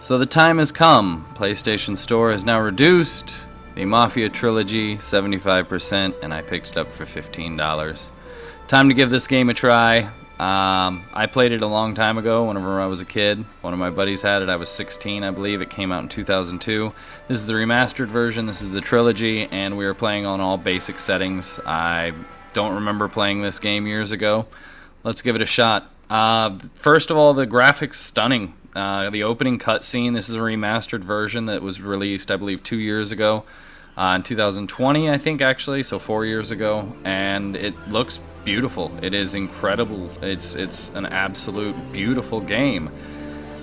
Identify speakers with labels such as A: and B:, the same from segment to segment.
A: So the time has come. PlayStation Store has now reduced the Mafia Trilogy 75%, and I picked it up for $15. Time to give this game a try. I played it a long time ago, whenever I was a kid. One of my buddies had it. I was 16, I believe. It came out in 2002. This is the remastered version. This is the trilogy, and we are playing on all basic settings. I don't remember playing this game years ago. Let's give it a shot. First of all, the graphics stunning. The opening cutscene, this is a remastered version that was released, I believe, 2 years ago. In 2020, I think, actually, so 4 years ago. And it looks beautiful. It is incredible. It's an absolute beautiful game.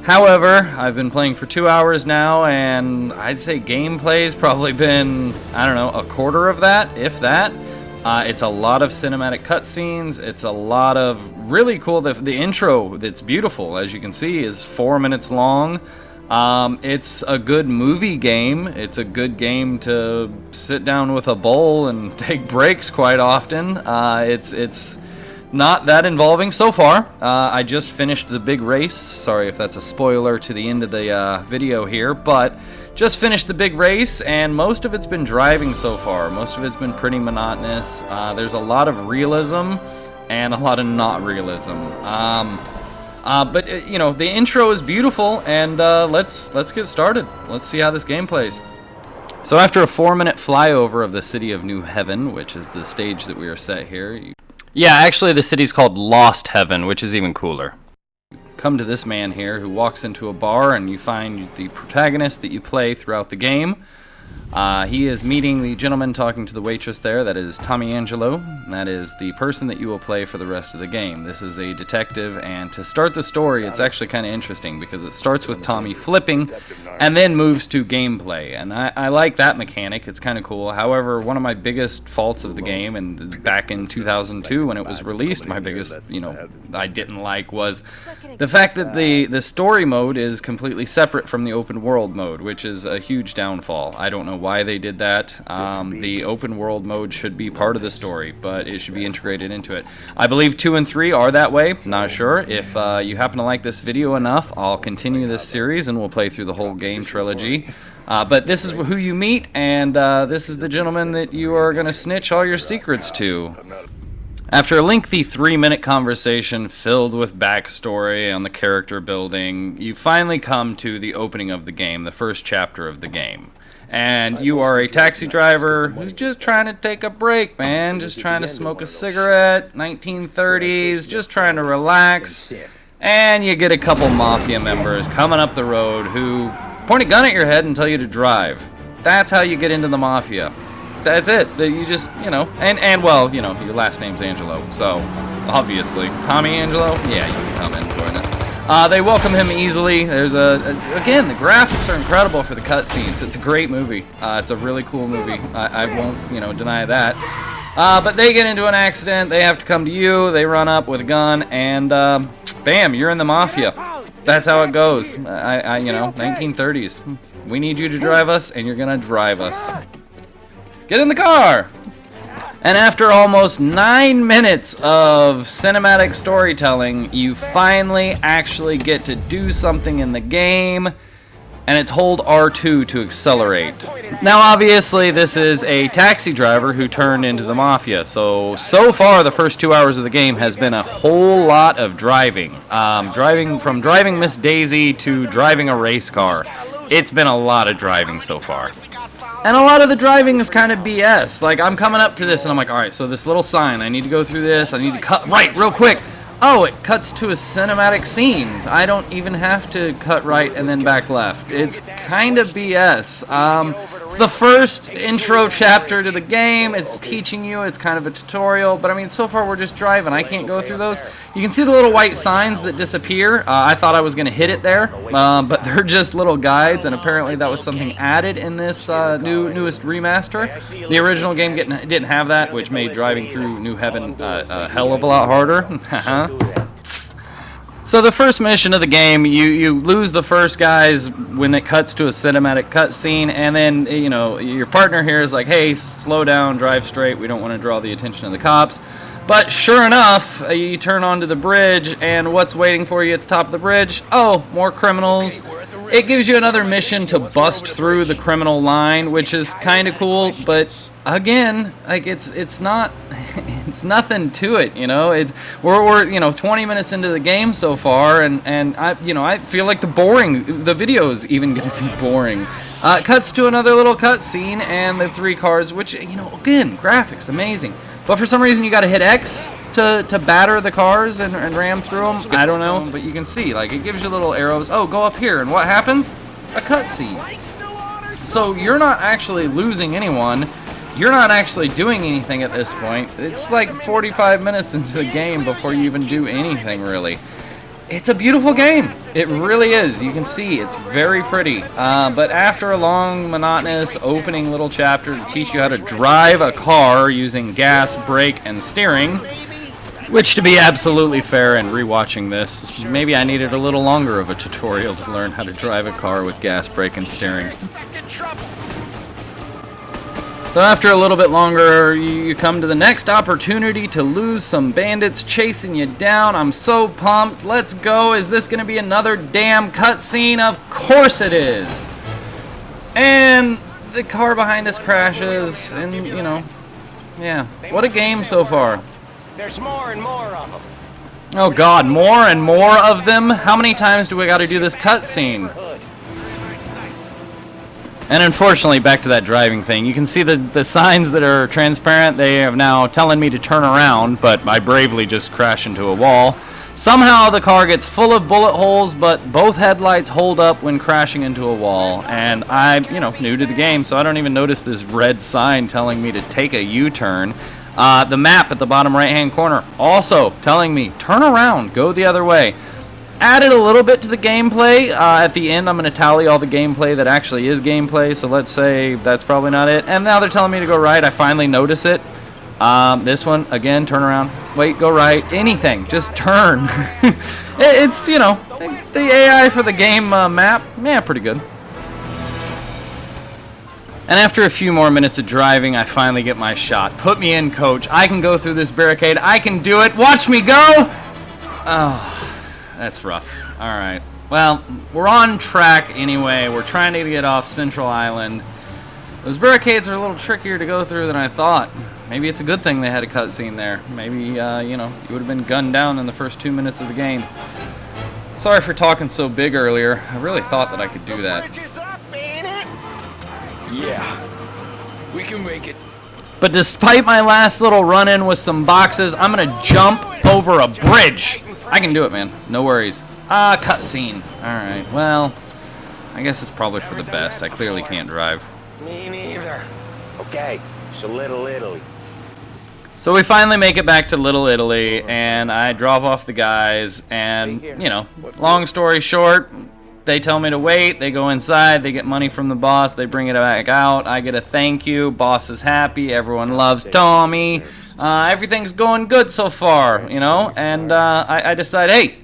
A: However, I've been playing for 2 hours now, and I'd say gameplay's probably been, I don't know, a quarter of that, if that. It's a lot of cinematic cutscenes. It's a lot of really cool. The intro, that's beautiful, as you can see, is 4 minutes long. It's a good movie game. It's a good game to sit down with a bowl and take breaks quite often. It's not that involving so far. I just finished the big race. Sorry if that's a spoiler to the end of the video here, but just finished the big race, and most of it's been driving so far. Most of it's been pretty monotonous. There's a lot of realism and a lot of not realism. But you know, the intro is beautiful, and let's get started. Let's see how this game plays. So after a 4-minute flyover of the city of New Heaven, which is the stage that we are set here. Yeah, actually the city's called Lost Heaven, which is even cooler. Come to this man here who walks into a bar, and you find the protagonist that you play throughout the game. He is meeting the gentleman talking to the waitress there. That is Tommy Angelo. That is the person that you will play for the rest of the game. This is a detective, and to start the story, it's actually kind of interesting because it starts with Tommy flipping and then moves to gameplay. And I like that mechanic. It's kind of cool. However, one of my biggest faults of the game, and back in 2002 when it was released, my biggest, I didn't like, was the fact that the story mode is completely separate from the open world mode, which is a huge downfall. I don't know why they did that. The open world mode should be part of the story, but it should be integrated into it. I believe 2 and 3 are that way. Not sure. If you happen to like this video enough, I'll continue this series and we'll play through the whole game trilogy. But this is who you meet, and this is the gentleman that you are going to snitch all your secrets to. After a lengthy 3-minute conversation filled with backstory on the character building, you finally come to the opening of the game, the first chapter of the game. And you are a taxi driver who's just trying to take a break, man. Just trying to smoke a cigarette, 1930s, just trying to relax. And you get a couple mafia members coming up the road who point a gun at your head and tell you to drive. That's how you get into the mafia. That's it. You just, and well, your last name's Angelo, so obviously. Tommy Angelo? Yeah, you can come in and join us. They welcome him easily. There's again, the graphics are incredible for the cutscenes. It's a great movie. It's a really cool movie. I won't, deny that. But they get into an accident. They have to come to you. They run up with a gun, and bam, you're in the mafia. That's how it goes. 1930s. We need you to drive us, and you're gonna drive us. Get in the car! And after almost 9 minutes of cinematic storytelling, you finally actually get to do something in the game, and it's hold R2 to accelerate. Now obviously this is a taxi driver who turned into the mafia, so far the first 2 hours of the game has been a whole lot of driving. From driving Miss Daisy to driving a race car. It's been a lot of driving so far. And a lot of the driving is kind of BS. Like, I'm coming up to this and I'm like, alright, so this little sign, I need to go through this, I need to cut right real quick. Oh, it cuts to a cinematic scene. I don't even have to cut right and then back left. It's kind of BS. It's the first intro chapter to the game. It's teaching you. It's kind of a tutorial. But, I mean, so far we're just driving. I can't go through those. You can see the little white signs that disappear. I thought I was going to hit it there. But they're just little guides. And apparently that was something added in this newest remaster. The original game didn't have that, which made driving through New Heaven a hell of a lot harder. So the first mission of the game, you lose the first guys when it cuts to a cinematic cutscene, and then your partner here is like, hey, slow down, drive straight, we don't want to draw the attention of the cops. But sure enough, you turn onto the bridge, and what's waiting for you at the top of the bridge? Oh, more criminals. it gives you another mission to bust through the criminal line, which is kind of cool, but again, like it's not it's nothing to it, you know. We're you know 20 minutes into the game so far, and I feel like the video is even going to be boring. Cuts to another little cutscene and the 3 cars, which, you know, again, graphics amazing, but for some reason you got to hit X to batter the cars and ram through them. I don't know, but you can see, like, it gives you little arrows. Oh, go up here, and what happens? A cutscene. So you're not actually losing anyone. You're not actually doing anything at this point. It's like 45 minutes into the game before you even do anything, really. It's a beautiful game. It really is. You can see it's very pretty. But after a long, monotonous opening little chapter to teach you how to drive a car using gas, brake, and steering, which, to be absolutely fair, and rewatching this, maybe I needed a little longer of a tutorial to learn how to drive a car with gas, brake, and steering. So after a little bit longer, you come to the next opportunity to lose some bandits chasing you down. I'm so pumped. Let's go. Is this going to be another damn cutscene? Of course it is. And the car behind us crashes, and, you know, yeah. What a game so far.
B: There's more and more of them.
A: Oh God, more and more of them? How many times do we got to do this cutscene? And unfortunately, back to that driving thing, you can see the signs that are transparent. They are now telling me to turn around, but I bravely just crash into a wall. Somehow the car gets full of bullet holes, but both headlights hold up when crashing into a wall. And I'm, you know, new to the game, so I don't even notice this red sign telling me to take a U-turn. The map at the bottom right-hand corner also telling me, turn around, go the other way. Added a little bit to the gameplay. At the end, I'm going to tally all the gameplay that actually is gameplay, so let's say that's probably not it. And now they're telling me to go right. I finally notice it. This one, again, turn around. Wait, go right. Anything. Just turn. It's, you know, the AI for the game map. Yeah, pretty good. And after a few more minutes of driving, I finally get my shot. Put me in, coach. I can go through this barricade. I can do it. Watch me go! Oh. That's rough. Alright. Well, we're on track anyway. We're trying to get off Central Island. Those barricades are a little trickier to go through than I thought. Maybe it's a good thing they had a cutscene there. Maybe, you know, you would have been gunned down in the first 2 minutes of the game. Sorry for talking so big earlier. I really thought that I could do that.
C: Yeah, we can make it.
A: But despite my last little run-in with some boxes, I'm going to jump over a bridge. I can do it, man. No worries. Cutscene. Alright, well, I guess it's probably for the best. I clearly can't drive.
B: Me neither. Okay, so Little Italy.
A: So we finally make it back to Little Italy, and I drop off the guys, and, you know, long story short, they tell me to wait, they go inside, they get money from the boss, they bring it back out, I get a thank you, boss is happy, everyone loves Tommy, everything's going good so far, you know, and I decide, hey,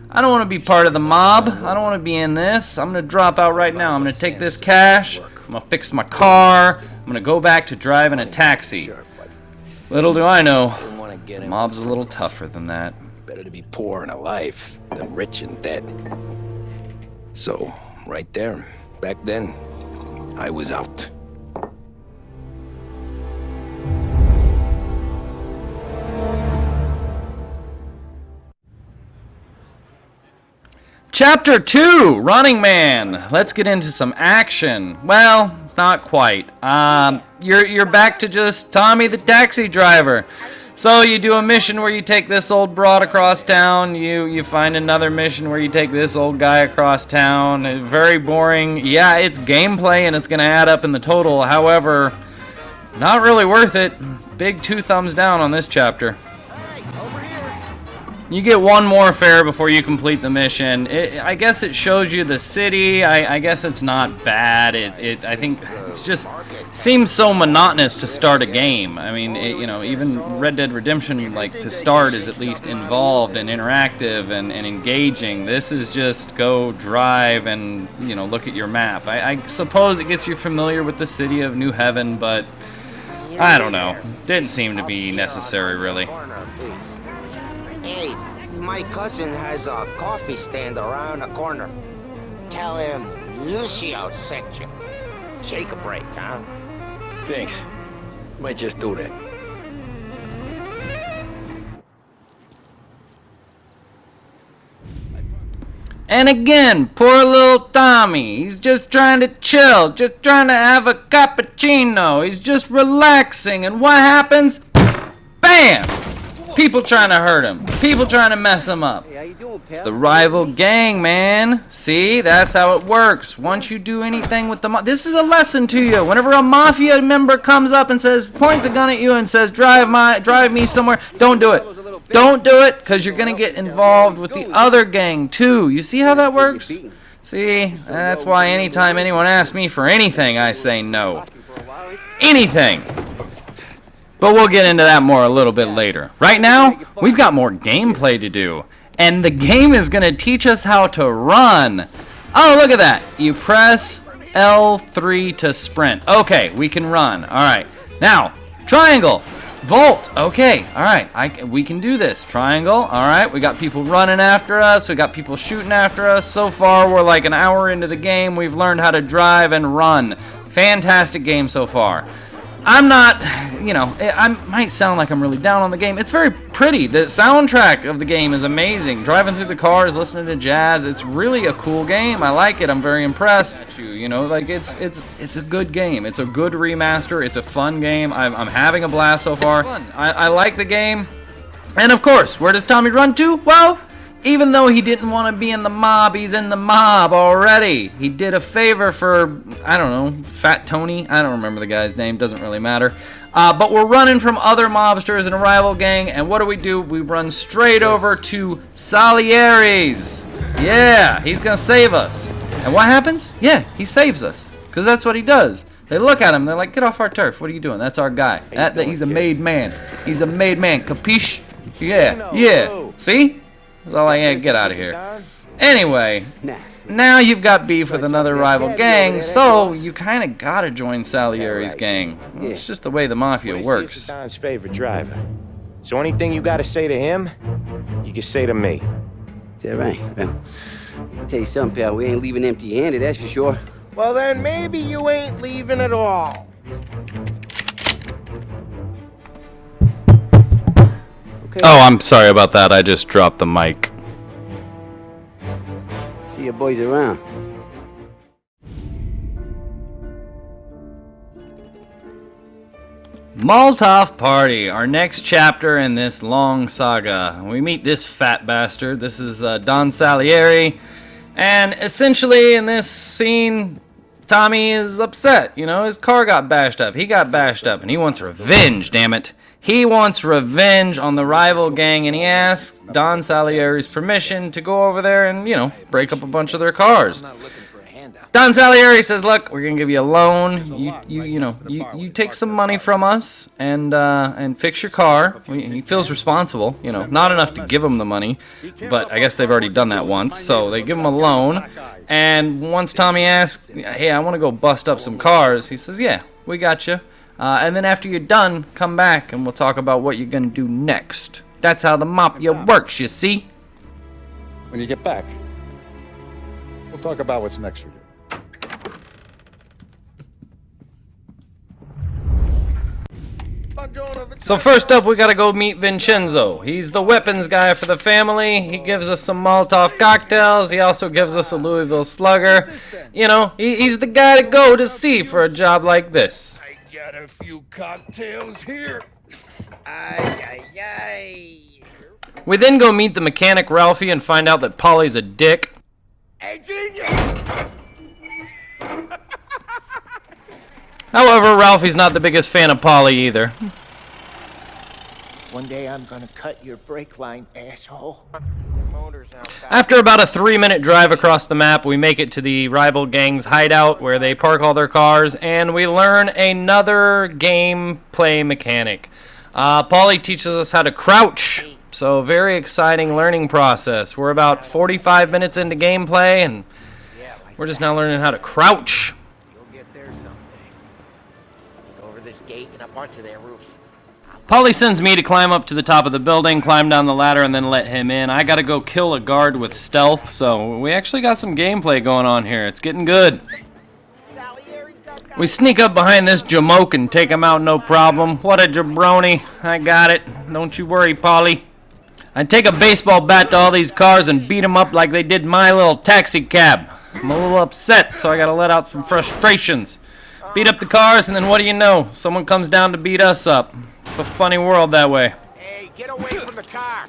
A: I don't want to be part of the mob, I don't want to be in this, I'm going to drop out right now, I'm going to take this cash, I'm going to fix my car, I'm going to go back to driving a taxi. Little do I know, the mob's a little tougher than that.
C: Better to be poor and alive than rich and dead. So, right there, back then, I was out.
A: Chapter 2, Running Man. Let's get into some action. Well, not quite. You're back to just Tommy the taxi driver. So you do a mission where you take this old broad across town, you find another mission where you take this old guy across town. Very boring. Yeah, it's gameplay and it's going to add up in the total. However, not really worth it. Big 2 thumbs down on this chapter. You get one more fare before you complete the mission. I guess it shows you the city. I guess it's not bad. I think it's just seems so monotonous to start a game. I mean, you know, even Red Dead Redemption, like, to start is at least involved and interactive and engaging. This is just go drive and, you know, look at your map. I suppose it gets you familiar with the city of New Haven, but I don't know. Didn't seem to be necessary, really.
B: Hey, my cousin has a coffee stand around the corner. tell him Lucio sent you. Take a break, huh?
C: Thanks. Might just do that.
A: And again, poor little Tommy. He's just trying to chill, just trying to have a cappuccino. He's just relaxing, and what happens? Bam! People trying to hurt him. People trying to mess him up.
D: Hey, how you doing, pal?
A: It's the rival gang, man. See, that's how it works. Once you do anything with the this is a lesson to you. Whenever a mafia member comes up and says, points a gun at you and says, drive me somewhere, don't do it. Don't do it, because you're gonna get involved with the other gang too. You see how that works? See, that's why anytime anyone asks me for anything, I say no. Anything. But we'll get into that more a little bit later. Right now, we've got more gameplay to do. And the game is going to teach us how to run. Oh, look at that. You press L3 to sprint. Okay, we can run. All right. Now, triangle. Volt. Okay. All right. We can do this. Triangle. All right. We got people running after us. We got people shooting after us. So far, we're like an hour into the game. We've learned how to drive and run. Fantastic game so far. I'm not, I might sound like I'm really down on the game. It's very pretty. The soundtrack of the game is amazing. Driving through the cars, listening to jazz. It's really a cool game. I like it. I'm very impressed. It's a good game. It's a good remaster. It's a fun game. I'm having a blast so far. I like the game. And of course, where does Tommy run to? Well, even though he didn't want to be in the mob, he's in the mob already. He did a favor for, I don't know, Fat Tony. I don't remember the guy's name. Doesn't really matter. But we're running from other mobsters in a rival gang. And what do? We run straight over to Salieri's. Yeah, he's going to save us. And what happens? Yeah, he saves us. Because that's what he does. They look at him. They're like, get off our turf. What are you doing? That's our guy. He's a made man. He's a made man. Capiche? Yeah. See? So like, get out of here. Anyway, now you've got beef with another rival gang, so you kind of gotta join Salieri's gang. Well, it's just the way the mafia works.
B: Don's favorite driver. So anything you gotta say to him, you can say to me.
D: Is that right? Well, I'll tell you something, pal. We ain't leaving empty-handed, that's for sure.
B: Well, then maybe you ain't leaving at all.
D: Okay.
A: Oh, I'm sorry about that. I just dropped the mic.
D: See you boys around.
A: Molotov Party, our next chapter in this long saga. We meet this fat bastard. This is Don Salieri. And essentially in this scene, Tommy is upset. His car got bashed up. He got bashed up and he wants revenge, damn it. He wants revenge on the rival gang, and he asks Don Salieri's permission to go over there and, break up a bunch of their cars. Don Salieri says, look, we're going to give you a loan. You take some money from us and fix your car. He feels responsible, not enough to give him the money, but I guess they've already done that once. So they give him a loan, and once Tommy asks, hey, I want to go bust up some cars, he says, yeah, we got you. And then after you're done, come back and we'll talk about what you're going to do next. That's how the mafia works, you see?
E: When you get back, we'll talk about what's next for you.
A: So first up, we got to go meet Vincenzo. He's the weapons guy for the family. He gives us some Molotov cocktails. He also gives us a Louisville Slugger. He's the guy to go to see for a job like this.
C: Got a few cocktails here.
A: We then go meet the mechanic Ralphie and find out that Polly's a dick.
C: Hey, genius!
A: However, Ralphie's not the biggest fan of Polly either.
B: One day I'm gonna cut your brake line, asshole.
A: After about a 3-minute drive across the map, we make it to the rival gang's hideout where they park all their cars, and we learn another gameplay mechanic. Paulie teaches us how to crouch, so very exciting learning process. We're about 45 minutes into gameplay, and we're just now learning how to crouch.
B: You'll get there someday. Get over this gate and up onto their roof. I'll
A: Paulie sends me to climb up to the top of the building, climb down the ladder, and then let him in. I gotta go kill a guard with stealth, so we actually got some gameplay going on here. It's getting good. We sneak up behind this jamoke and take him out no problem. What a jabroni. I got it. Don't you worry, Paulie. I take a baseball bat to all these cars and beat them up like they did my little taxi cab. I'm a little upset, so I gotta let out some frustrations. Beat up the cars, and then what do you know? Someone comes down to beat us up. It's a funny world that way.
B: Hey, get away from the car!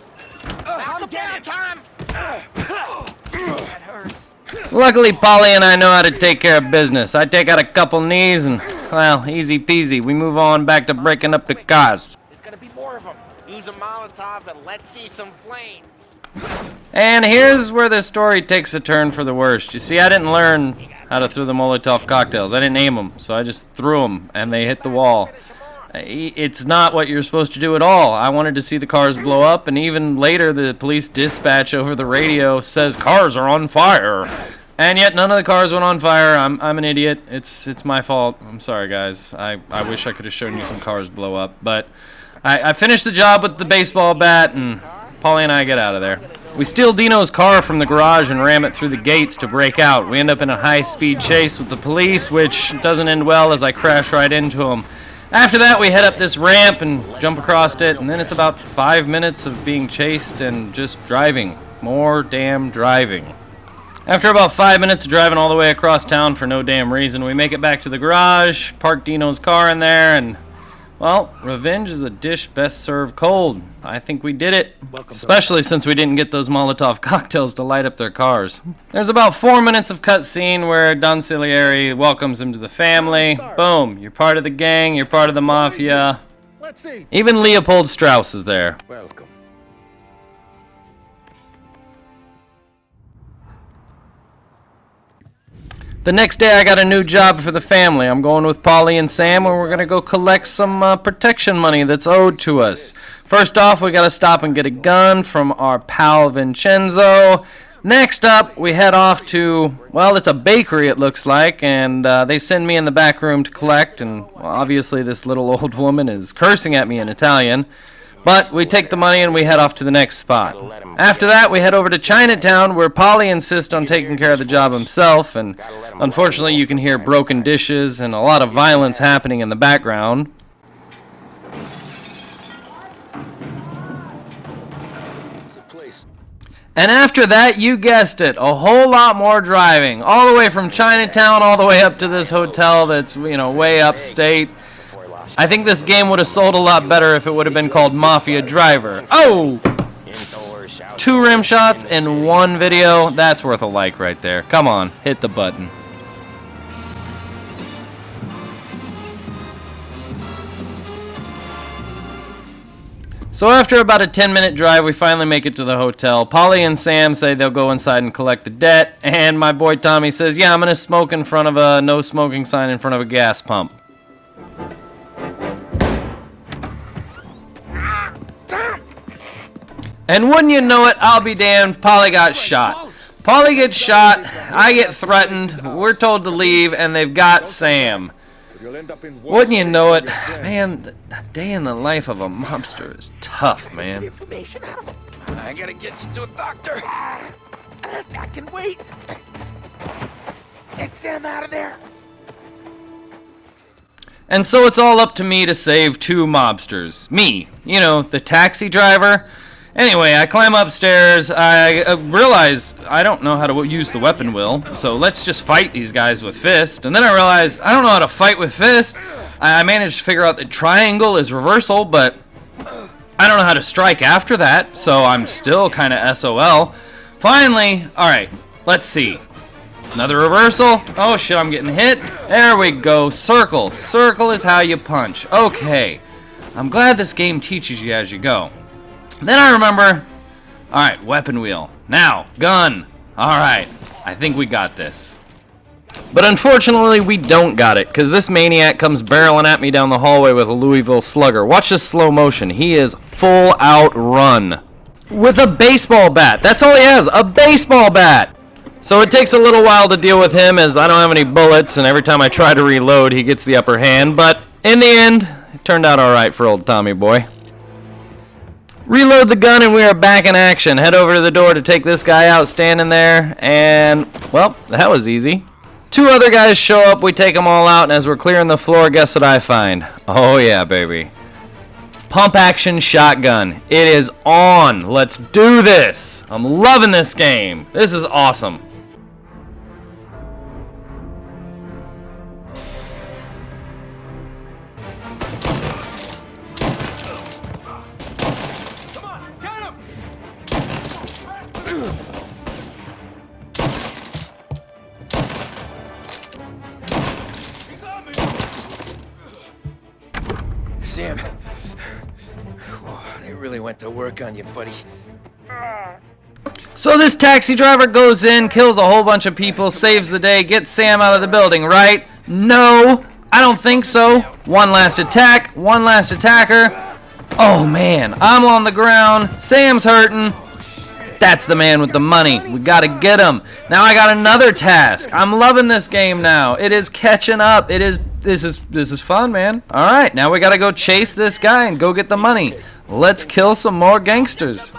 B: Come down, Tom! That hurts.
A: Luckily, Polly and I know how to take care of business. I take out a couple knees and, well, easy peasy. We move on back to breaking up the cars.
B: There's gonna be more of them. Use a Molotov and let's see some flames.
A: And here's where the story takes a turn for the worst. You see, I didn't learn how to throw the Molotov cocktails. I didn't aim them, so I just threw them, and they hit the wall. It's not what you're supposed to do at all. I wanted to see the cars blow up, and even later the police dispatch over the radio says cars are on fire. And yet none of the cars went on fire. I'm an idiot. It's my fault. I'm sorry, guys. I wish I could have shown you some cars blow up. But I finished the job with the baseball bat, and Paulie and I get out of there. We steal Dino's car from the garage and ram it through the gates to break out. We end up in a high-speed chase with the police, which doesn't end well as I crash right into them. After that, we head up this ramp and jump across it, and then it's about 5 minutes of being chased and just driving. More damn driving. After about 5 minutes of driving all the way across town for no damn reason, we make it back to the garage, park Dino's car in there, and, well, revenge is a dish best served cold. I think we did it. Especially since we didn't get those Molotov cocktails to light up their cars. There's about 4 minutes of cutscene where Don Cilieri welcomes him to the family. Boom, you're part of the gang, you're part of the mafia.
E: Let's see.
A: Even Leopold Strauss is there.
C: Welcome.
A: The next day I got a new job for the family. I'm going with Polly and Sam, and we're going to go collect some protection money that's owed to us. First off, we got to stop and get a gun from our pal Vincenzo. Next up, we head off to, well, it's a bakery it looks like, and they send me in the back room to collect, and well, obviously this little old woman is cursing at me in Italian. But we take the money and we head off to the next spot. After that, we head over to Chinatown, where Polly insists on taking care of the job himself, and unfortunately you can hear broken dishes and a lot of violence happening in the background. And after that, you guessed it, a whole lot more driving, all the way from Chinatown all the way up to this hotel that's, you know, way upstate. I think this game would have sold a lot better if it would have been called Mafia Driver. Oh! 2 rim shots in 1 video. That's worth a like right there. Come on, hit the button. So after about a 10-minute drive, we finally make it to the hotel. Polly and Sam say they'll go inside and collect the debt, and my boy Tommy says, yeah, I'm going to smoke in front of a no smoking sign in front of a gas pump. And wouldn't you know it, I'll be damned, Polly got shot. Polly gets shot, I get threatened, we're told to leave, and they've got Sam. Wouldn't you know it, man, a day in the life of a mobster is tough, man.
C: I gotta get you to a doctor.
B: I can wait. Get Sam out of there.
A: And so it's all up to me to save 2 mobsters. Me, you know, the taxi driver. Anyway, I climb upstairs, I realize I don't know how to use the weapon wheel, so let's just fight these guys with fist. And then I realize I don't know how to fight with fist. I managed to figure out that triangle is reversal, but I don't know how to strike after that, so I'm still kind of SOL. Finally, alright, let's see. Another reversal. Oh shit, I'm getting hit. There we go, circle. Circle is how you punch. Okay, I'm glad this game teaches you as you go. Then I remember, alright, weapon wheel. Now, gun. Alright, I think we got this. But unfortunately, we don't got it, because this maniac comes barreling at me down the hallway with a Louisville Slugger. Watch this slow motion. He is full out run. With a baseball bat. That's all he has, a baseball bat. So it takes a little while to deal with him, as I don't have any bullets, and every time I try to reload, he gets the upper hand. But in the end, It turned out alright for old Tommy boy. Reload the gun and we are back in action. Head over to the door to take this guy out standing there. And, well, that was easy. 2 other guys show up, we take them all out, and as we're clearing the floor, guess what I find? Oh yeah, baby. Pump action shotgun. It is on. Let's do this. I'm loving this game. This is awesome.
C: Sam, they really went to work on you, buddy.
A: So this taxi driver goes in, kills a whole bunch of people, saves the day, gets Sam out of the building, right? No, I don't think so. One last attack, one last attacker. Oh man, I'm on the ground, Sam's hurting. That's the man with the money. We gotta get him. Now I got another task. I'm loving this game now. It is catching up. This is fun, man. All right, now we gotta go chase this guy and go get the money. Let's kill some more gangsters.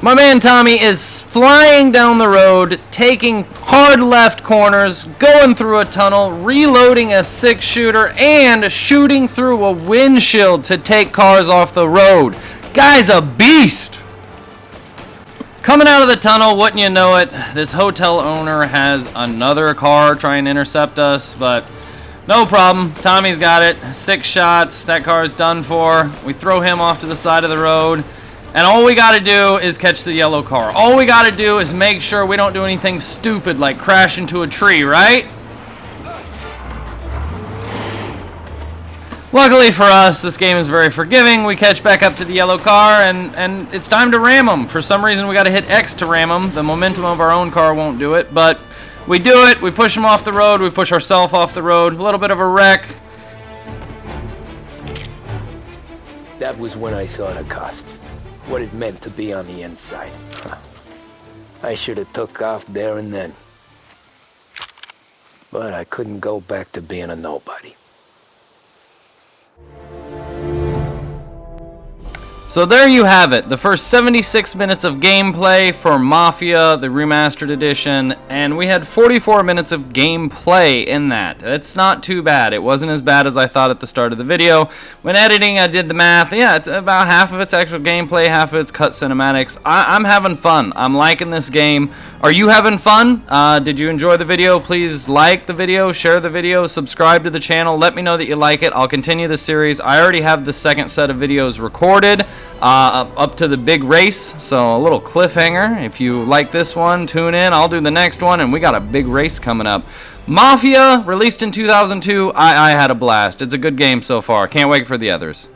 A: My man Tommy is flying down the road, taking hard left corners, going through a tunnel, reloading a 6-shooter, and shooting through a windshield to take cars off the road. Guy's a beast! Coming out of the tunnel, wouldn't you know it, this hotel owner has another car trying to intercept us, but no problem. Tommy's got it. 6 shots. That car's done for. We throw him off to the side of the road. And all we gotta do is catch the yellow car. All we gotta do is make sure we don't do anything stupid like crash into a tree, right? Luckily for us, this game is very forgiving. We catch back up to the yellow car and it's time to ram them. For some reason we gotta hit X to ram them. The momentum of our own car won't do it, but we do it. We push them off the road. We push ourselves off the road. A little bit of a wreck.
C: That was when I saw the cost. What it meant to be on the inside. I should have took off there and then. But I couldn't go back to being a nobody.
A: So there you have it, the first 76 minutes of gameplay for Mafia, the remastered edition, and we had 44 minutes of gameplay in that. It's not too bad. It wasn't as bad as I thought at the start of the video. When editing, I did the math. Yeah, it's about half of it's actual gameplay, half of it's cut cinematics. I'm having fun. I'm liking this game. Are you having fun? Did you enjoy the video? Please like the video, share the video, subscribe to the channel. Let me know that you like it. I'll continue the series. I already have the second set of videos recorded. Up to the big race, so a little cliffhanger. If you like this one, tune in. I'll do the next one, and we got a big race coming up. Mafia, released in 2002. I had a blast. It's a good game so far. Can't wait for the others.